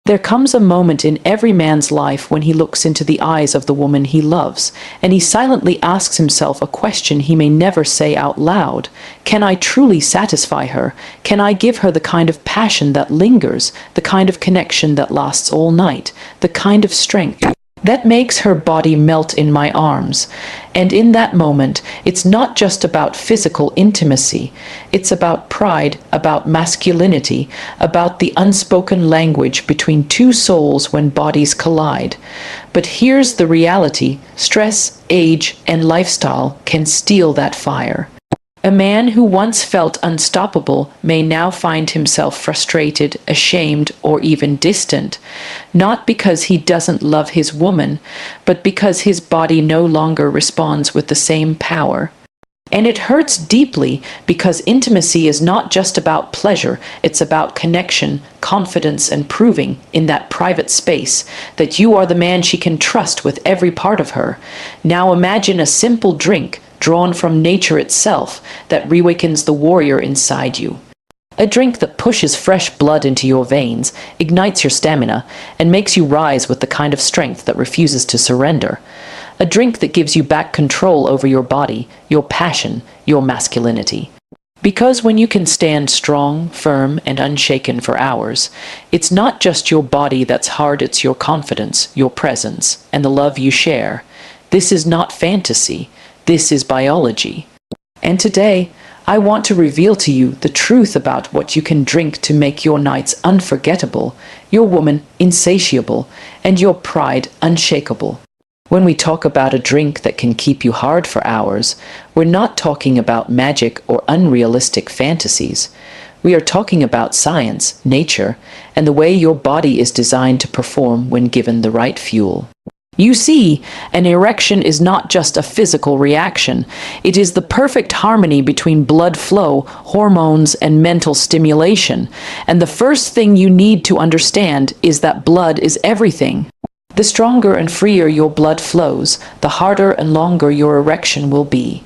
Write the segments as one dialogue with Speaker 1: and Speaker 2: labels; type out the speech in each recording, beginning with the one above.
Speaker 1: There comes a moment in every man's life when he looks into the eyes of the woman he loves, and he silently asks himself a question he may never say out loud. Can I truly satisfy her? Can I give her the kind of passion that lingers, the kind of connection that lasts all night, the kind of strength that makes her body melt in my arms? And in that moment, it's not just about physical intimacy. It's about pride, about masculinity, about the unspoken language between two souls when bodies collide. But here's the reality: stress, age, and lifestyle can steal that fire. A man who once felt unstoppable may now find himself frustrated, ashamed, or even distant, not because he doesn't love his woman, but because his body no longer responds with the same power. And it hurts deeply because intimacy is not just about pleasure, it's about connection, confidence, and proving in that private space that you are the man she can trust with every part of her. Now imagine a simple drink drawn from nature itself that reawakens the warrior inside you. A drink that pushes fresh blood into your veins, ignites your stamina, and makes you rise with the kind of strength that refuses to surrender. A drink that gives you back control over your body, your passion, your masculinity. Because when you can stand strong, firm, and unshaken for hours, it's not just your body that's hard, it's your confidence, your presence, and the love you share. This is not fantasy. This is biology. And today, I want to reveal to you the truth about what you can drink to make your nights unforgettable, your woman insatiable, and your pride unshakable. When we talk about a drink that can keep you hard for hours, we're not talking about magic or unrealistic fantasies. We are talking about science, nature, and the way your body is designed to perform when given the right fuel. You see, an erection is not just a physical reaction. It is the perfect harmony between blood flow, hormones, and mental stimulation. And the first thing you need to understand is that blood is everything. The stronger and freer your blood flows, the harder and longer your erection will be.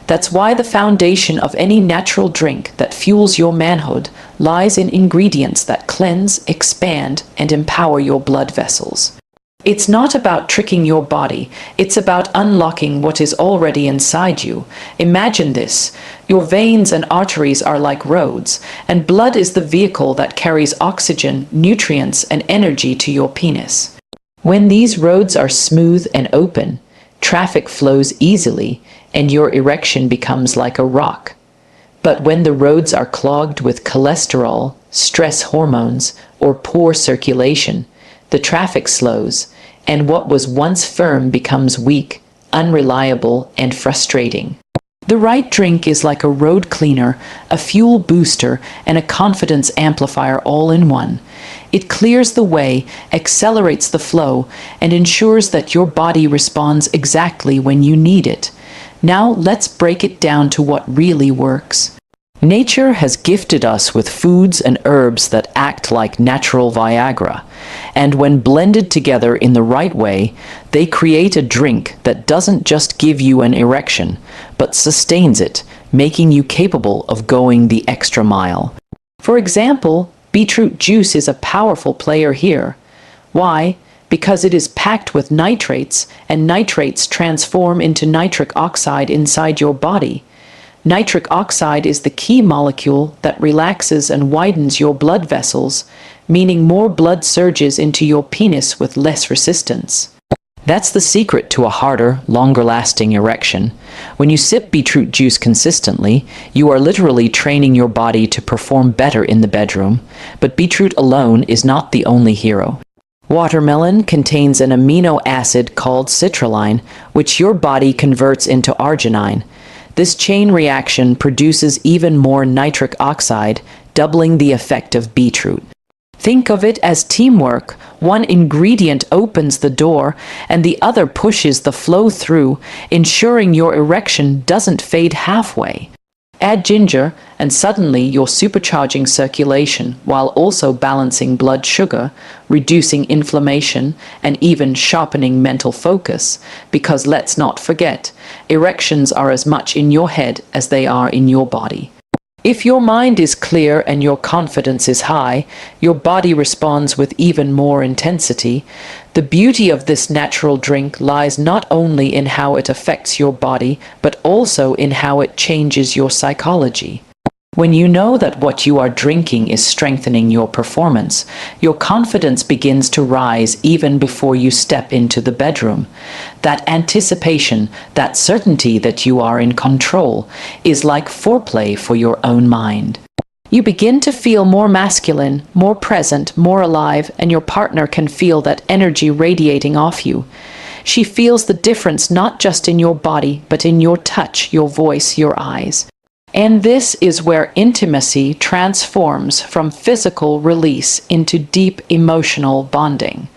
Speaker 1: That's why the foundation of any natural drink that fuels your manhood lies in ingredients that cleanse, expand, and empower your blood vessels. It's not about tricking your body, it's about unlocking what is already inside you. Imagine this: your veins and arteries are like roads, and blood is the vehicle that carries oxygen, nutrients, and energy to your penis. When these roads are smooth and open, traffic flows easily, and your erection becomes like a rock. But when the roads are clogged with cholesterol, stress hormones, or poor circulation, the traffic slows, and what was once firm becomes weak, unreliable, and frustrating. The right drink is like a road cleaner, a fuel booster, and a confidence amplifier all in one. It clears the way, accelerates the flow, and ensures that your body responds exactly when you need it. Now let's break it down to what really works. Nature has gifted us with foods and herbs that act like natural Viagra, and when blended together in the right way, they create a drink that doesn't just give you an erection, but sustains it, making you capable of going the extra mile. For example, beetroot juice is a powerful player here. Why? Because it is packed with nitrates, and nitrates transform into nitric oxide inside your body. Nitric oxide is the key molecule that relaxes and widens your blood vessels, meaning more blood surges into your penis with less resistance. That's the secret to a harder, longer-lasting erection. When you sip beetroot juice consistently, you are literally training your body to perform better in the bedroom. But beetroot alone is not the only hero. Watermelon contains an amino acid called citrulline, which your body converts into arginine. This chain reaction produces even more nitric oxide, doubling the effect of beetroot. Think of it as teamwork. One ingredient opens the door, and the other pushes the flow through, ensuring your erection doesn't fade halfway. Add ginger, and suddenly you're supercharging circulation while also balancing blood sugar, reducing inflammation, and even sharpening mental focus. Because let's not forget, erections are as much in your head as they are in your body. If your mind is clear and your confidence is high, your body responds with even more intensity. The beauty of this natural drink lies not only in how it affects your body, but also in how it changes your psychology. When you know that what you are drinking is strengthening your performance, your confidence begins to rise even before you step into the bedroom. That anticipation, that certainty that you are in control, is like foreplay for your own mind. You begin to feel more masculine, more present, more alive, and your partner can feel that energy radiating off you. She feels the difference not just in your body, but in your touch, your voice, your eyes. And this is where intimacy transforms from physical release into deep emotional bonding.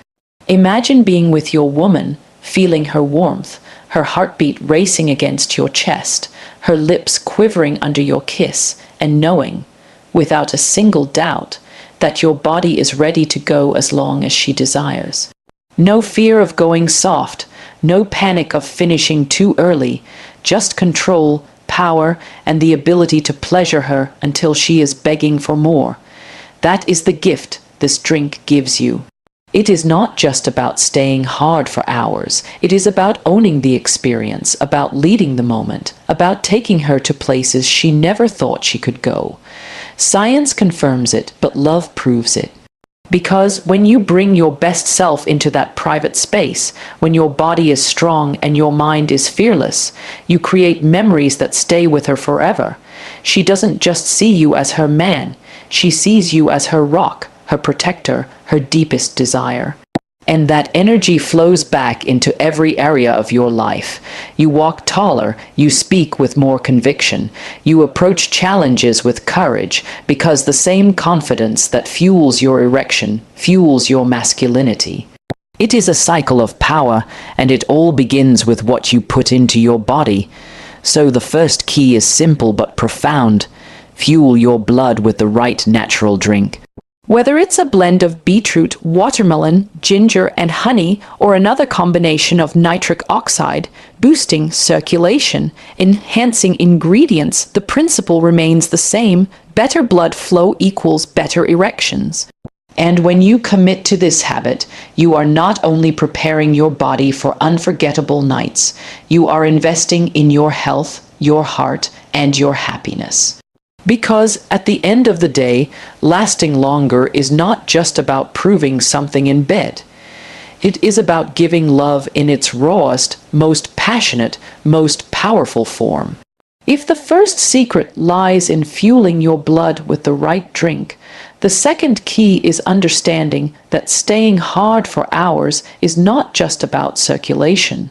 Speaker 1: Imagine being with your woman, feeling her warmth, her heartbeat racing against your chest, her lips quivering under your kiss, and knowing, without a single doubt, that your body is ready to go as long as she desires. No fear of going soft, no panic of finishing too early, just control, power, and the ability to pleasure her until she is begging for more. That is the gift this drink gives you. It is not just about staying hard for hours. It is about owning the experience, about leading the moment, about taking her to places she never thought she could go. Science confirms it, but love proves it. Because when you bring your best self into that private space, when your body is strong and your mind is fearless, you create memories that stay with her forever. She doesn't just see you as her man, she sees you as her rock, her protector, her deepest desire. And that energy flows back into every area of your life. You walk taller, you speak with more conviction, you approach challenges with courage, because the same confidence that fuels your erection fuels your masculinity. It is a cycle of power, and it all begins with what you put into your body. So the first key is simple but profound. Fuel your blood with the right natural drink. Whether it's a blend of beetroot, watermelon, ginger, and honey, or another combination of nitric oxide, boosting circulation, enhancing ingredients, the principle remains the same. Better blood flow equals better erections. And when you commit to this habit, you are not only preparing your body for unforgettable nights, you are investing in your health, your heart, and your happiness. Because at the end of the day, lasting longer is not just about proving something in bed. It is about giving love in its rawest, most passionate, most powerful form. If the first secret lies in fueling your blood with the right drink, the second key is understanding that staying hard for hours is not just about circulation.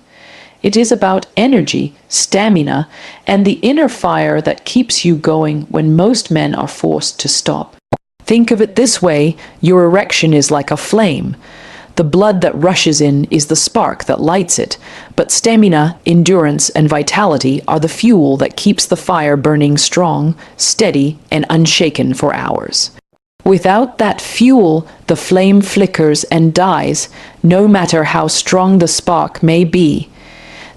Speaker 1: It is about energy, stamina, and the inner fire that keeps you going when most men are forced to stop. Think of it this way: your erection is like a flame. The blood that rushes in is the spark that lights it, but stamina, endurance, and vitality are the fuel that keeps the fire burning strong, steady, and unshaken for hours. Without that fuel, the flame flickers and dies, no matter how strong the spark may be.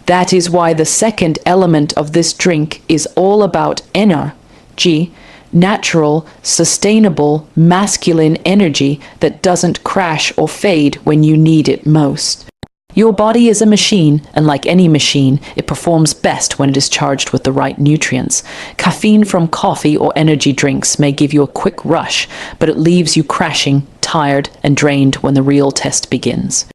Speaker 1: That is why the second element of this drink is all about energy, natural, sustainable, masculine energy that doesn't crash or fade when you need it most. Your body is a machine, and like any machine, it performs best when it is charged with the right nutrients. Caffeine from coffee or energy drinks may give you a quick rush, but it leaves you crashing, tired, and drained when the real test begins.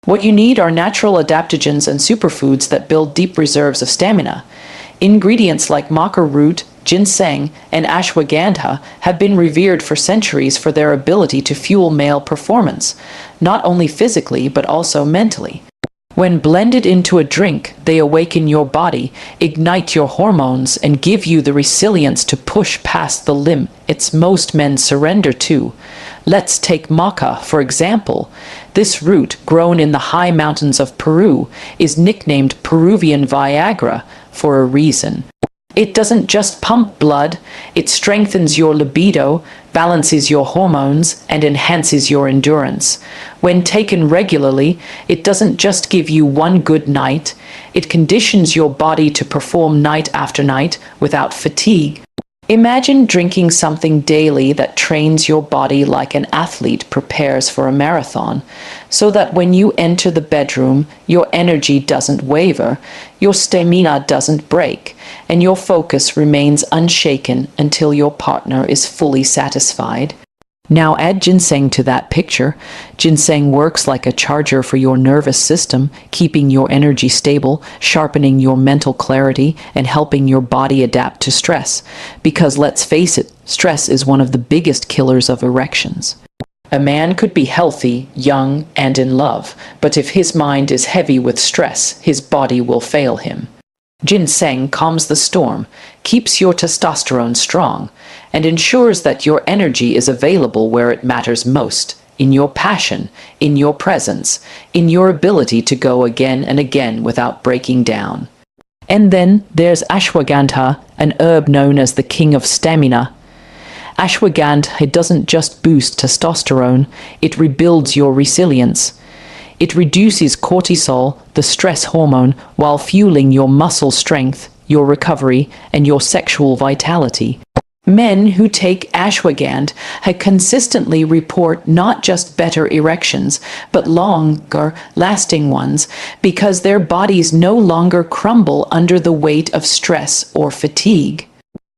Speaker 1: What you need are natural adaptogens and superfoods that build deep reserves of stamina. Ingredients like maca root, ginseng, and ashwagandha have been revered for centuries for their ability to fuel male performance, not only physically but also mentally. When blended into a drink, they awaken your body, ignite your hormones, and give you the resilience to push past the limits most men surrender to. Let's take maca, for example. This root, grown in the high mountains of Peru, is nicknamed Peruvian Viagra for a reason. It doesn't just pump blood, it strengthens your libido, balances your hormones, and enhances your endurance. When taken regularly, it doesn't just give you one good night, it conditions your body to perform night after night without fatigue. Imagine drinking something daily that trains your body like an athlete prepares for a marathon, so that when you enter the bedroom, your energy doesn't waver, your stamina doesn't break, and your focus remains unshaken until your partner is fully satisfied. Now add ginseng to that picture. Ginseng works like a charger for your nervous system, keeping your energy stable, sharpening your mental clarity, and helping your body adapt to stress. Because let's face it, stress is one of the biggest killers of erections. A man could be healthy, young, and in love, but if his mind is heavy with stress, his body will fail him. Ginseng calms the storm, keeps your testosterone strong, and ensures that your energy is available where it matters most, in your passion, in your presence, in your ability to go again and again without breaking down. And then there's ashwagandha, an herb known as the king of stamina. Ashwagandha doesn't just boost testosterone, it rebuilds your resilience. It reduces cortisol, the stress hormone, while fueling your muscle strength, your recovery, and your sexual vitality. Men who take ashwagandha consistently report not just better erections, but longer lasting ones, because their bodies no longer crumble under the weight of stress or fatigue.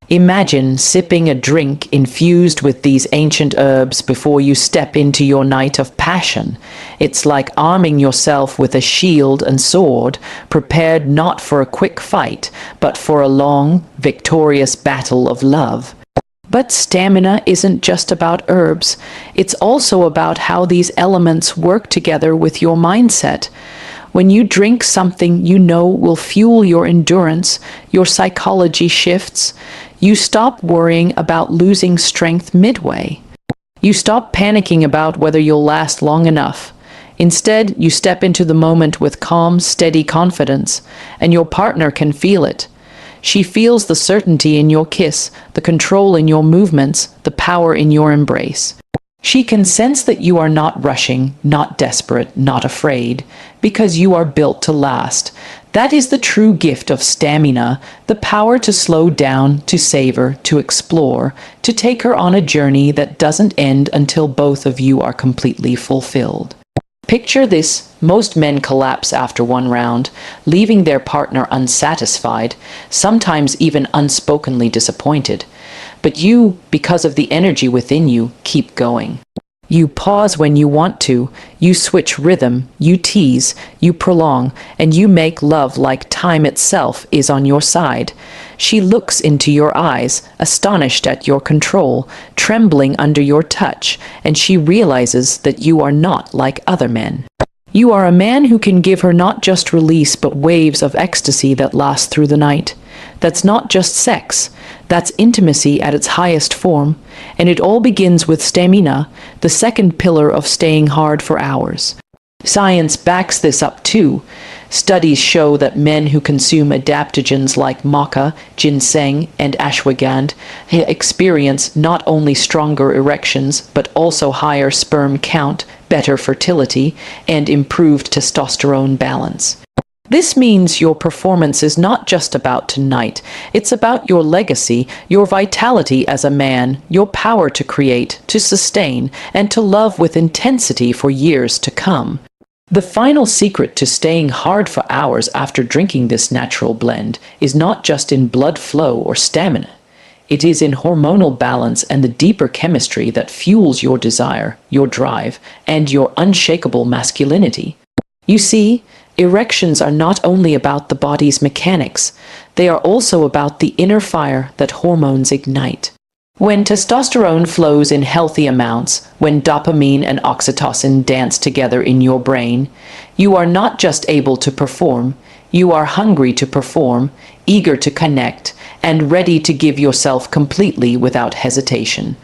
Speaker 1: Imagine sipping a drink infused with these ancient herbs before you step into your night of passion. It's like arming yourself with a shield and sword, prepared not for a quick fight, but for a long, victorious battle of love. But stamina isn't just about herbs. It's also about how these elements work together with your mindset. When you drink something you know will fuel your endurance, your psychology shifts. You stop worrying about losing strength midway. You stop panicking about whether you'll last long enough. Instead, you step into the moment with calm, steady confidence, and your partner can feel it. She feels the certainty in your kiss, the control in your movements, the power in your embrace. She can sense that you are not rushing, not desperate, not afraid, because you are built to last. That is the true gift of stamina, the power to slow down, to savor, to explore, to take her on a journey that doesn't end until both of you are completely fulfilled. Picture this: most men collapse after one round, leaving their partner unsatisfied, sometimes even unspokenly disappointed. But you, because of the energy within you, keep going. You pause when you want to, you switch rhythm, you tease, you prolong, and you make love like time itself is on your side. She looks into your eyes, astonished at your control, trembling under your touch, and she realizes that you are not like other men. You are a man who can give her not just release but waves of ecstasy that last through the night. That's not just sex, that's intimacy at its highest form, and it all begins with stamina, the second pillar of staying hard for hours. Science backs this up too. Studies show that men who consume adaptogens like maca, ginseng, and ashwagandha experience not only stronger erections, but also higher sperm count, better fertility, and improved testosterone balance. This means your performance is not just about tonight, it's about your legacy, your vitality as a man, your power to create, to sustain, and to love with intensity for years to come. The final secret to staying hard for hours after drinking this natural blend is not just in blood flow or stamina. It is in hormonal balance and the deeper chemistry that fuels your desire, your drive, and your unshakable masculinity. You see, erections are not only about the body's mechanics, they are also about the inner fire that hormones ignite. When testosterone flows in healthy amounts, when dopamine and oxytocin dance together in your brain, you are not just able to perform, you are hungry to perform, eager to connect, and ready to give yourself completely without hesitation.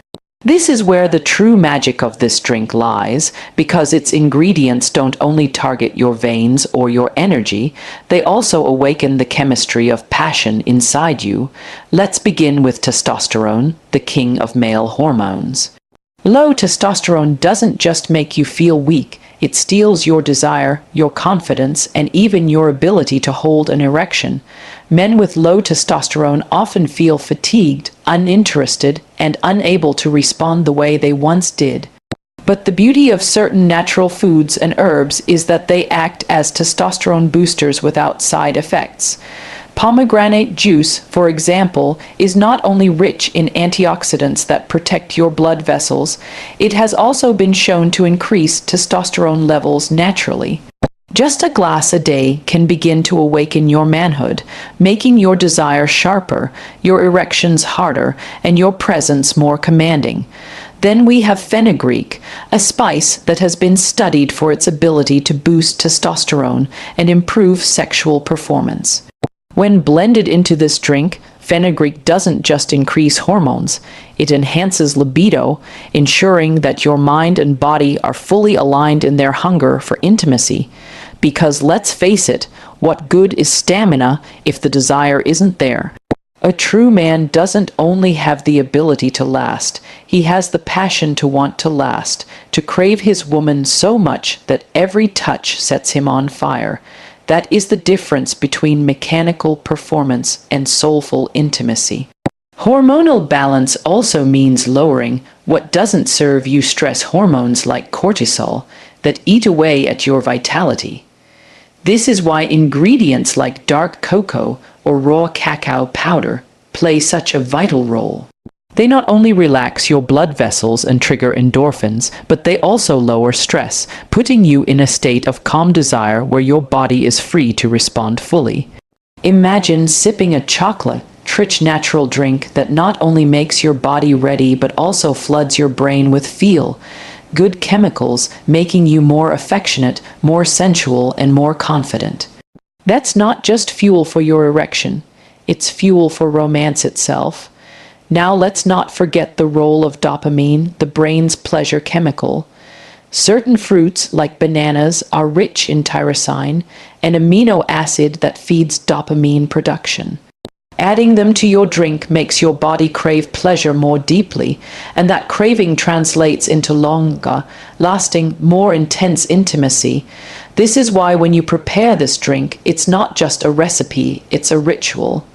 Speaker 1: This is where the true magic of this drink lies, because its ingredients don't only target your veins or your energy, they also awaken the chemistry of passion inside you. Let's begin with testosterone, the king of male hormones. Low testosterone doesn't just make you feel weak, it steals your desire, your confidence, and even your ability to hold an erection. Men with low testosterone often feel fatigued, uninterested, and unable to respond the way they once did. But the beauty of certain natural foods and herbs is that they act as testosterone boosters without side effects. Pomegranate juice, for example, is not only rich in antioxidants that protect your blood vessels, it has also been shown to increase testosterone levels naturally. Just a glass a day can begin to awaken your manhood, making your desire sharper, your erections harder, and your presence more commanding. Then we have fenugreek, a spice that has been studied for its ability to boost testosterone and improve sexual performance. When blended into this drink, fenugreek doesn't just increase hormones, it enhances libido, ensuring that your mind and body are fully aligned in their hunger for intimacy. Because let's face it, what good is stamina if the desire isn't there? A true man doesn't only have the ability to last, he has the passion to want to last, to crave his woman so much that every touch sets him on fire. That is the difference between mechanical performance and soulful intimacy. Hormonal balance also means lowering what doesn't serve you stress hormones like cortisol that eat away at your vitality. This is why ingredients like dark cocoa or raw cacao powder play such a vital role. They not only relax your blood vessels and trigger endorphins, but they also lower stress, putting you in a state of calm desire where your body is free to respond fully. Imagine sipping a chocolate, rich natural drink that not only makes your body ready but also floods your brain with feel-good chemicals, making you more affectionate, more sensual, and more confident. That's not just fuel for your erection, it's fuel for romance itself. Now let's not forget the role of dopamine, the brain's pleasure chemical. Certain fruits, like bananas, are rich in tyrosine, an amino acid that feeds dopamine production. Adding them to your drink makes your body crave pleasure more deeply, and that craving translates into longer, lasting, more intense intimacy. This is why when you prepare this drink, it's not just a recipe, it's a ritual.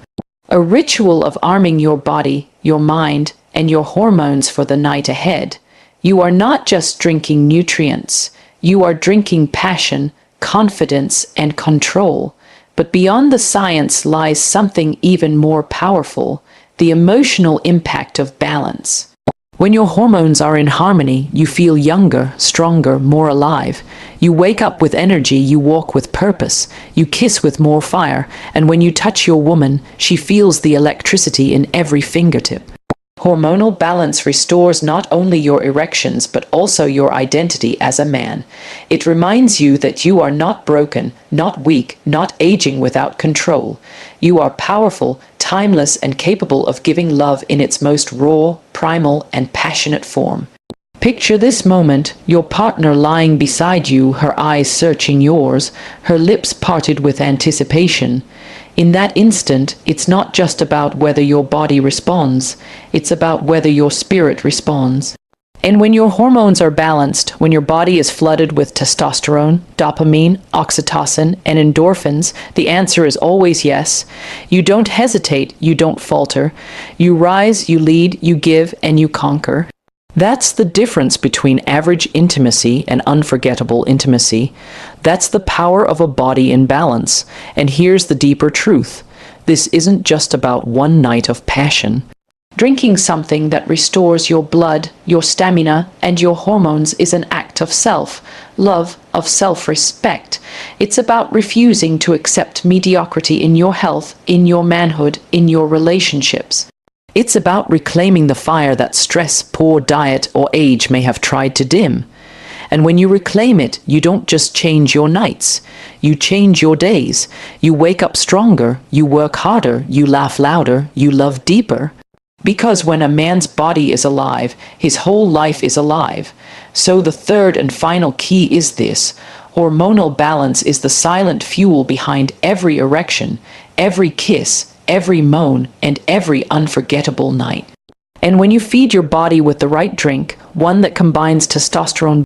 Speaker 1: A ritual of arming your body, your mind, and your hormones for the night ahead. You are not just drinking nutrients, you are drinking passion, confidence, and control. But beyond the science lies something even more powerful, the emotional impact of balance. When your hormones are in harmony, you feel younger, stronger, more alive. You wake up with energy, you walk with purpose, you kiss with more fire, and when you touch your woman, she feels the electricity in every fingertip. Hormonal balance restores not only your erections but also your identity as a man. It reminds you that you are not broken, not weak, not aging without control. You are powerful, timeless, and capable of giving love in its most raw, primal, and passionate form. Picture this moment, your partner lying beside you, her eyes searching yours, her lips parted with anticipation. In that instant, it's not just about whether your body responds, it's about whether your spirit responds. And when your hormones are balanced, when your body is flooded with testosterone, dopamine, oxytocin, and endorphins, the answer is always yes. You don't hesitate, you don't falter. You rise, you lead, you give, and you conquer. That's the difference between average intimacy and unforgettable intimacy. That's the power of a body in balance. And here's the deeper truth. This isn't just about one night of passion. Drinking something that restores your blood, your stamina, and your hormones is an act of self-love, of self-respect. It's about refusing to accept mediocrity in your health, in your manhood, in your relationships. It's about reclaiming the fire that stress, poor diet, or age may have tried to dim. And when you reclaim it, you don't just change your nights. You change your days. You wake up stronger, you work harder, you laugh louder, you love deeper. Because when a man's body is alive, his whole life is alive. So the third and final key is this. Hormonal balance is the silent fuel behind every erection, every kiss, every moan, and every unforgettable night. And when you feed your body with the right drink, one that combines testosterone